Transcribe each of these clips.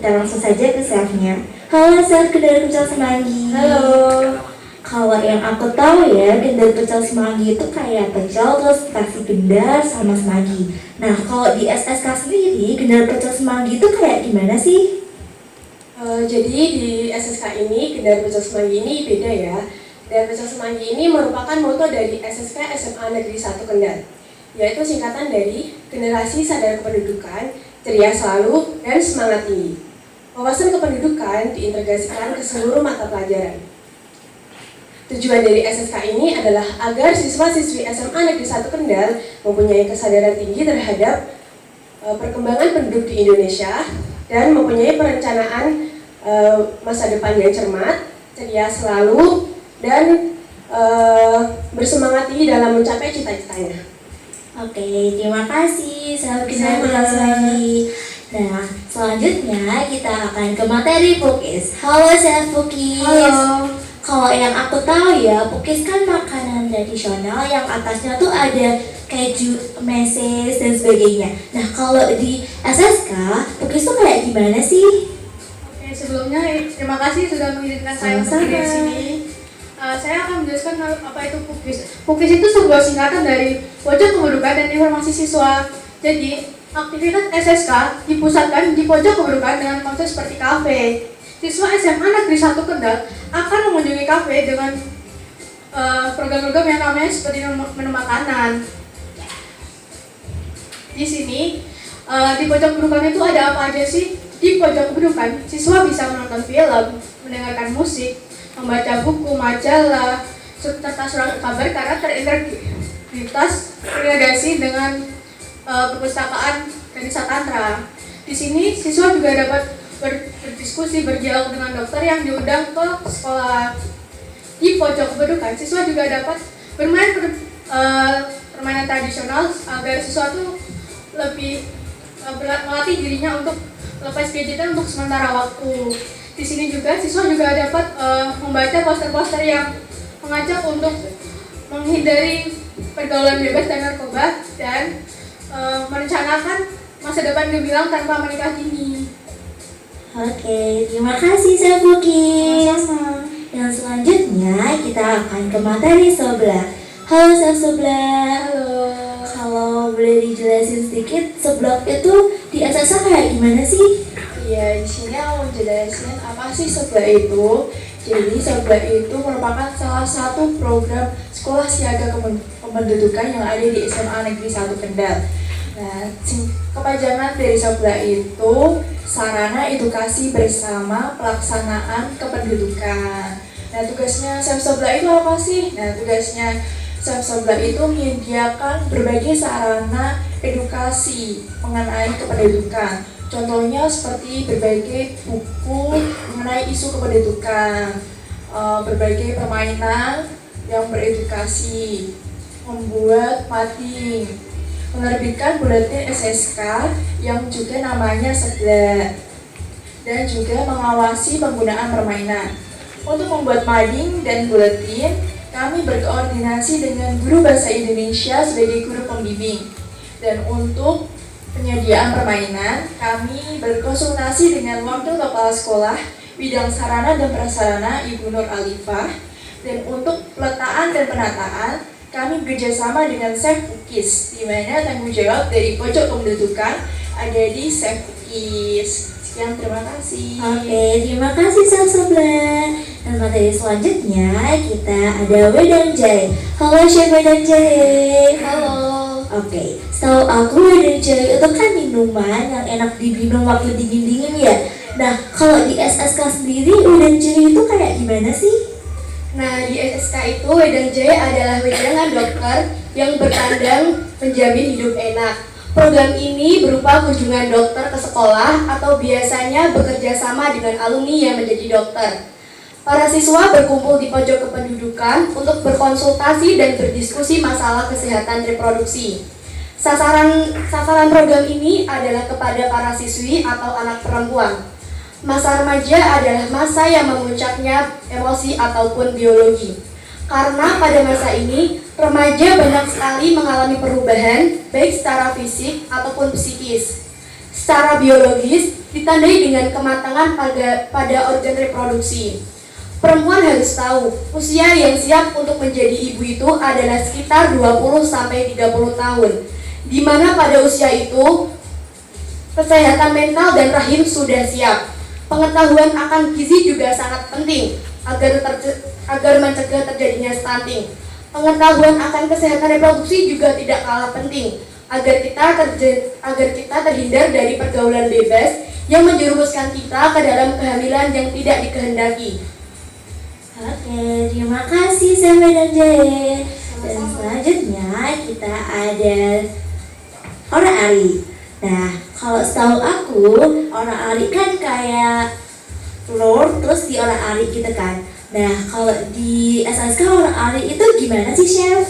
kita langsung saja ke selfnya. Halo self Kendal Pecel Semanggi. Halo. Kalau yang aku tahu ya, Kendal Pecel Semanggi itu kayak pecel terus kasih Kendal sama Semanggi. Nah, kalau di SSK sendiri, Kendal Pecel Semanggi itu kayak gimana sih? Jadi di SSK ini, Kendal Pecel Semanggi ini beda ya. Kendal Pecel Semanggi ini merupakan moto dari SSK SMA Negeri 1 Kendal, yaitu singkatan dari Generasi Sadar Kependudukan, Ceria Selalu, dan Semangat Tinggi. Wawasan kependudukan diintegrasikan ke seluruh mata pelajaran. Tujuan dari SSK ini adalah agar siswa-siswi SMA Negeri 1 Kendal mempunyai kesadaran tinggi terhadap perkembangan penduduk di Indonesia dan mempunyai perencanaan masa depan yang cermat, ceria selalu, dan bersemangat tinggi dalam mencapai cita-citanya. Oke, terima kasih sahabat Kendal Pecel Semanggi. Nah, selanjutnya kita akan ke materi Pukis. Halo Chef Pukis. Halo. Kalau yang aku tahu ya, Pukis kan makanan tradisional yang atasnya tuh ada keju, meses, dan sebagainya. Nah, kalau di SSK, Pukis tuh kayak gimana sih? Oke, sebelumnya terima kasih sudah mengizinkan saya untuk di sini. Saya akan menjelaskan apa itu Pukis. Pukis itu sebuah singkatan dari Pojok Kependudukan dan Informasi Siswa. Jadi, aktivitas SSK dipusatkan di pojok kependudukan dengan konsep seperti kafe. Siswa SMA Negeri 1 Kendal akan mengunjungi kafe dengan program-program yang namanya seperti menu makanan. Di sini, di pojok kependudukan itu ada apa aja sih? Di pojok kependudukan, siswa bisa menonton film, mendengarkan musik, membaca buku, majalah, serta surat kabar karena terintegritas integrasi dengan perpustakaan Kanisa Tantra. Di sini siswa juga dapat berdiskusi, berdialog dengan dokter yang diundang ke sekolah. Di pojok kependudukan, siswa juga dapat bermain permainan tradisional agar siswa itu lebih melatih dirinya untuk lepas gadgetnya untuk sementara waktu. Di sini juga siswa juga dapat membaca poster-poster yang mengajak untuk menghindari pergaulan bebas dan narkoba dan merencanakan masa depan gemilang tanpa menikah dini. Oke, terima kasih Chef Pukis. Yang selanjutnya kita akan ke materi sebelah. Halo Chef Sebelah. Halo. Kalau boleh dijelasin sedikit, sebelah itu di SSK kayak gimana sih? Iya, di sini aku mau jelasin apa sih sebelah itu. Jadi sebelah itu merupakan salah satu program sekolah siaga kependudukan yang ada di SMA Negeri 1 Kendal. Nah, kepanjangan dari sebelah itu sarana edukasi bersama pelaksanaan kependudukan. Nah, tugasnya sebelah itu apa sih? Nah, tugasnya sebelah itu menyediakan berbagai sarana edukasi mengenai kependudukan. Contohnya seperti berbagai buku mengenai isu kependudukan, berbagai permainan yang beredukasi, membuat mading, menerbitkan buletin SSK yang juga namanya Sebelah, dan juga mengawasi penggunaan permainan. Untuk membuat mading dan buletin, kami berkoordinasi dengan guru bahasa Indonesia sebagai guru pembimbing. Dan untuk penyediaan permainan, kami berkonsultasi dengan Wakil Kepala Sekolah Bidang Sarana dan Prasarana Ibu Nur Alifah. Dan untuk peletaan dan penataan, kami bekerjasama dengan Chef Pukis, di mana tanggung jawab dari pojok kependudukan ada di Chef Pukis. Sekian, terima kasih. Oke, terima kasih Chef Sebelah. Dan materi selanjutnya kita ada Wedang Jahe. Halo Chef Wedang Jahe. Halo. Oke, setahu aku Wedang Jahe itu kan minuman yang enak diminum waktu dingin-dingin ya. Nah, kalau di SSK sendiri Wedang Jahe itu kayak gimana sih? Nah, di SSK itu Wedang Jahe adalah wedangan dokter yang bertandang menjamin hidup enak. Program ini berupa kunjungan dokter ke sekolah atau biasanya bekerja sama dengan alumni yang menjadi dokter. Para siswa berkumpul di pojok kependudukan untuk berkonsultasi dan berdiskusi masalah kesehatan reproduksi. Sasaran program ini adalah kepada para siswi atau anak perempuan. Masa remaja adalah masa yang memuncaknya emosi ataupun biologi. Karena pada masa ini, remaja banyak sekali mengalami perubahan, baik secara fisik ataupun psikis. Secara biologis, ditandai dengan kematangan pada organ reproduksi. Perempuan harus tahu, usia yang siap untuk menjadi ibu itu adalah sekitar 20-30 tahun. Di mana pada usia itu, kesehatan mental dan rahim sudah siap. Pengetahuan akan gizi juga sangat penting agar mencegah terjadinya stunting. Pengetahuan akan kesehatan reproduksi juga tidak kalah penting agar kita terhindar dari pergaulan bebas yang menjerumuskan kita ke dalam kehamilan yang tidak dikehendaki. Oke, terima kasih Sampai dan Jae. Dan selanjutnya kita ada orang Ari. Nah, kalau setahu aku, orang Ari kan kayak telur terus di orang Ari gitu kan. Nah, kalau di SSK orang Ari itu gimana sih, Chef?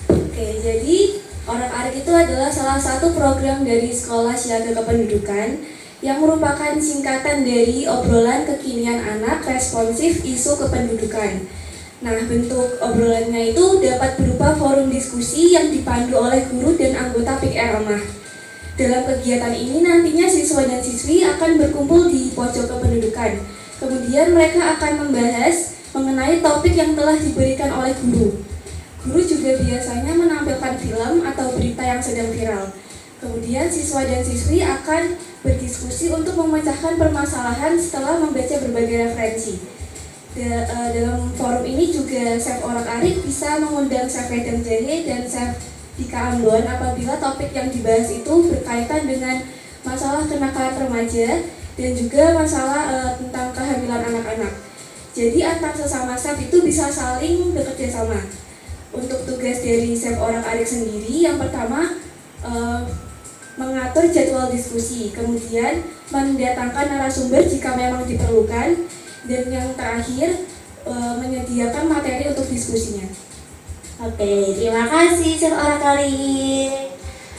Oke, jadi Orang Arik itu adalah salah satu program dari Sekolah Siaga Kependudukan yang merupakan singkatan dari obrolan kekinian anak responsif isu kependudukan. Nah, bentuk obrolannya itu dapat berupa forum diskusi yang dipandu oleh guru dan anggota PIK Ramah. Dalam kegiatan ini nantinya siswa dan siswi akan berkumpul di pojok kependudukan. Kemudian mereka akan membahas mengenai topik yang telah diberikan oleh guru. Guru juga biasanya menampilkan film atau berita yang sedang viral. Kemudian siswa dan siswi akan berdiskusi untuk memecahkan permasalahan setelah membaca berbagai referensi. Dalam forum ini juga Chef Orang Arik bisa mengundang Chef Wedang Jahe dan Chef Dika Ambon apabila topik yang dibahas itu berkaitan dengan masalah kenakalan remaja dan juga masalah tentang kehamilan anak-anak. Jadi antar sesama chef itu bisa saling bekerja sama. Untuk tugas dari Chef Orang Arik sendiri, yang pertama mengatur jadwal diskusi, kemudian mendatangkan narasumber jika memang diperlukan, dan yang terakhir menyediakan materi untuk diskusinya. Oke, terima kasih Chef Orang Arik.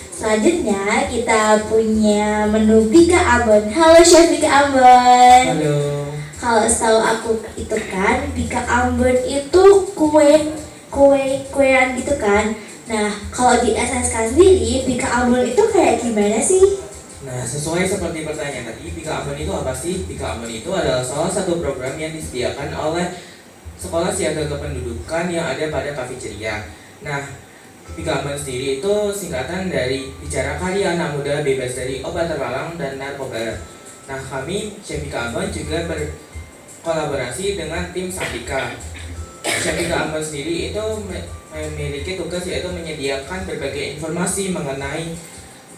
Selanjutnya kita punya menu Bika Ambon. Halo Chef Bika Ambon. Halo. Kalau setahu aku itu kan Bika Ambon itu kue-kuean gitu kan. Nah, kalau di SSK sendiri, Bika Ambon itu kayak gimana sih? Nah, sesuai seperti pertanyaan tadi, Bika Ambon itu apa sih? Bika Ambon itu adalah salah satu program yang disediakan oleh Sekolah Siaga Kependudukan yang ada pada Cafeteria. Nah, Bika Ambon sendiri itu singkatan dari Bicara Karya Anak Muda Bebas dari Obat Terlarang dan Narkoba. Nah, kami Chef Bika Ambon juga berkolaborasi dengan tim Sapika. Chef Bika Ambon sendiri itu memiliki tugas yaitu menyediakan berbagai informasi mengenai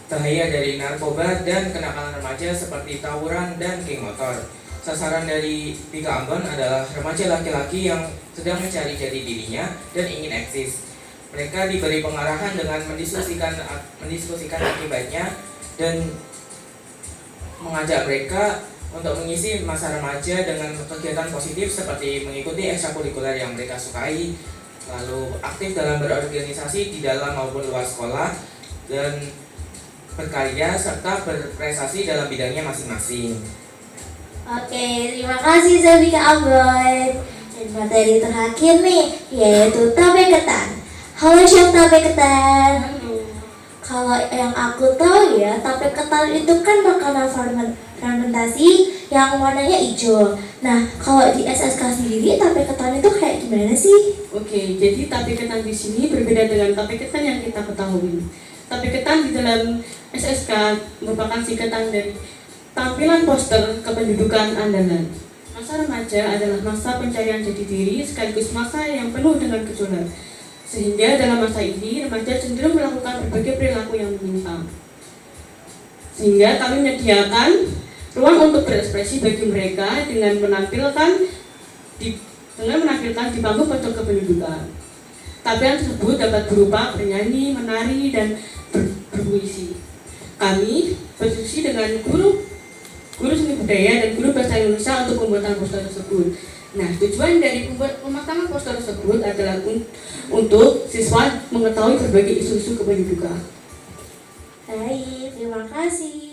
bahaya dari narkoba dan kenakalan remaja seperti tawuran dan geng motor. Sasaran dari Bika Ambon adalah remaja laki-laki yang sedang mencari jati dirinya dan ingin eksis. Mereka diberi pengarahan dengan mendiskusikan akibatnya dan mengajak mereka untuk mengisi masa remaja dengan kegiatan positif seperti mengikuti ekstrakurikuler yang mereka sukai, lalu aktif dalam berorganisasi di dalam maupun luar sekolah, dan berkarya serta berprestasi dalam bidangnya masing-masing. Oke, terima kasih Chef Bika Ambon. Dan materi terakhir nih, yaitu tape ketan. Halo Chef Tape Ketan. Kalau yang aku tahu ya, tape ketan itu kan makanan fermentasi yang warnanya hijau. Nah, kalau di SSK sendiri, tape ketan itu kayak gimana sih? Oke, jadi tape ketan di sini berbeda dengan tape ketan yang kita ketahui. Tape ketan di dalam SSK merupakan singkatan dari tampilan poster kependudukan andalan. Masa remaja adalah masa pencarian jati diri sekaligus masa yang penuh dengan gejolak. Sehingga dalam masa ini, remaja cenderung melakukan berbagai perilaku yang menyimpang. Sehingga kami menyediakan ruang untuk berekspresi bagi mereka dengan menampilkan di panggung pojok kependudukan. Tapian tersebut dapat berupa bernyanyi, menari, dan berpuisi. Kami berdiskusi dengan guru seni budaya dan guru bahasa Indonesia untuk pembuatan poster tersebut. Nah, tujuan dari pematangan poster tersebut adalah untuk siswa mengetahui berbagai isu-isu kependudukan. Baik, terima kasih.